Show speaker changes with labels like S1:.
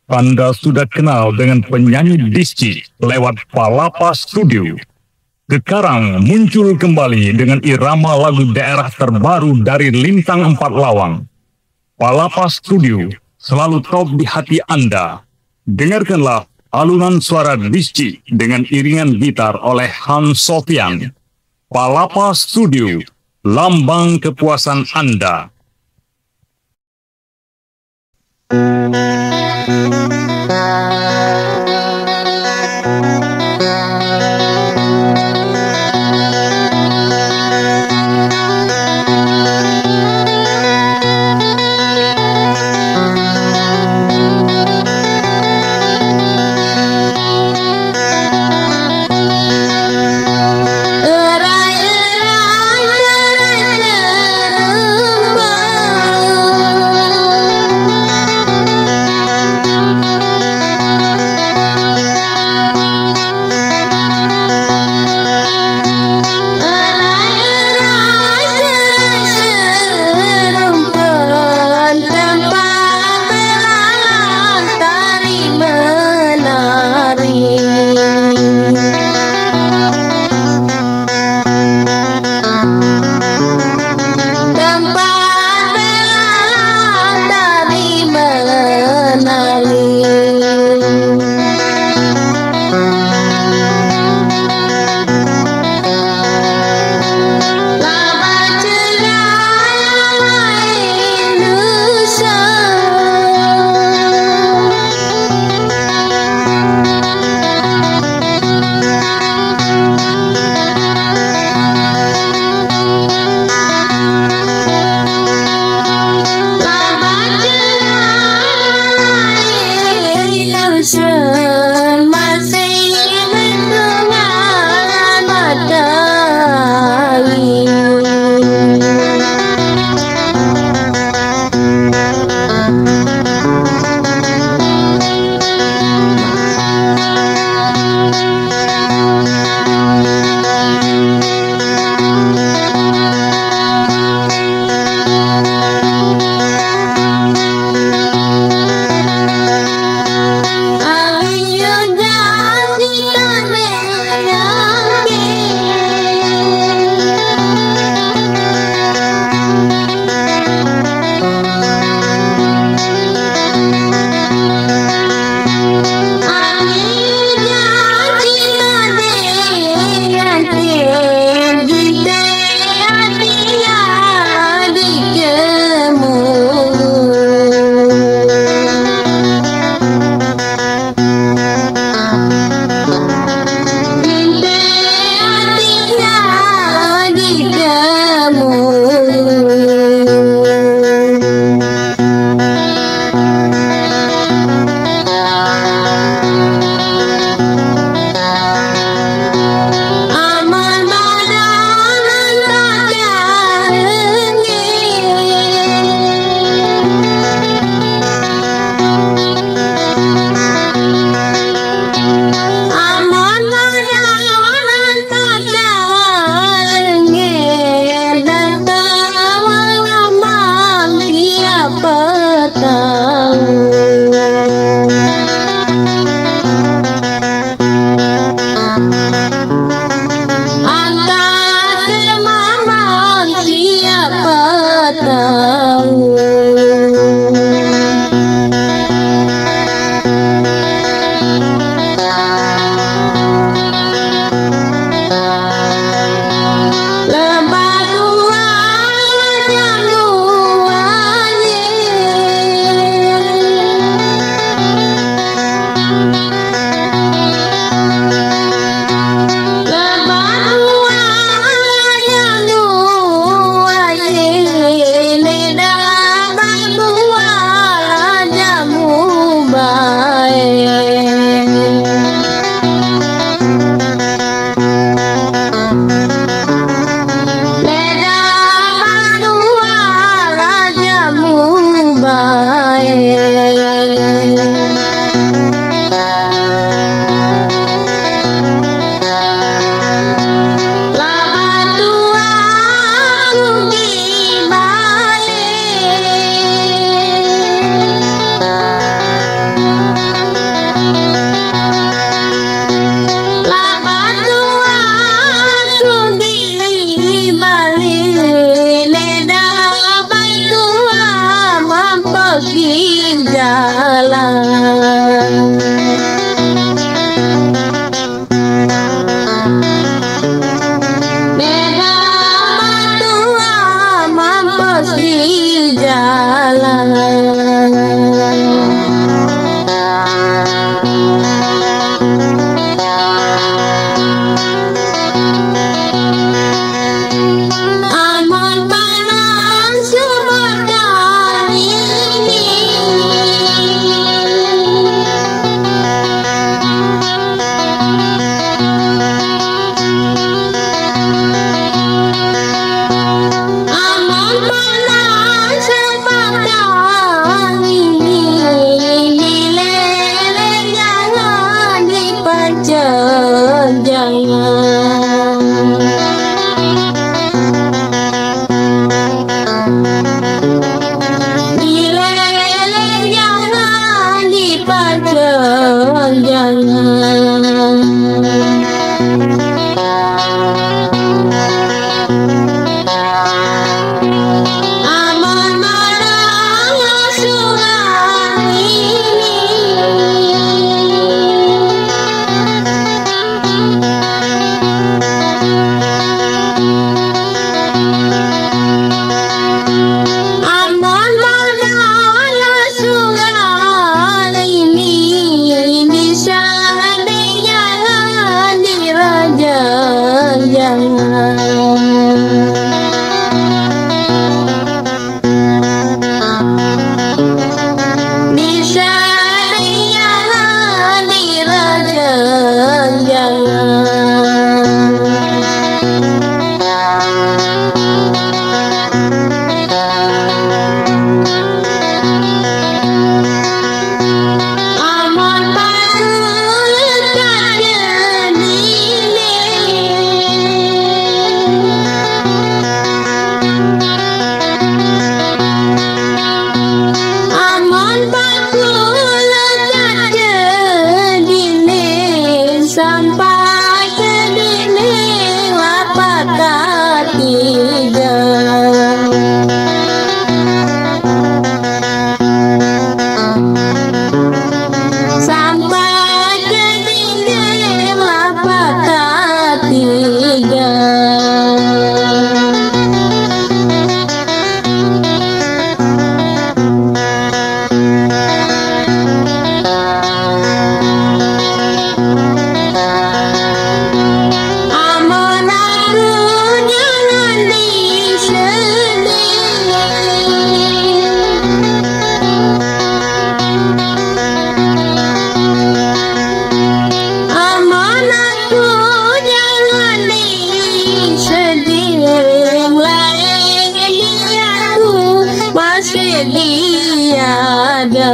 S1: Anda sudah kenal dengan penyanyi Disci lewat Palapa Studio. Sekarang muncul kembali dengan irama lagu daerah terbaru dari Lintang Empat Lawang. Palapa Studio selalu top di hati Anda. Dengarkanlah alunan suara Disci dengan iringan gitar oleh Hans Sofyan. Palapa Studio, lambang kepuasan Anda.
S2: jalan. Beda matua mampus di jalan. Aman panas sebadan ini, aman panas sebadan ini, dileleh jangan dipancet jangan. Dileleh jangan dipancet jangan. Aman marah sungai ini, aman marah sungai ini, bisa jangan diraja jangan. Bisa jangan diraja jangan. Aman panas kajen ini, aman bakul kajen ini, sampai ke dini lapak ketiga. Sampai ke dinding lapak ketiga. Aman aku jangan disedih, aman aku jangan disedih, lain aku masih tiada.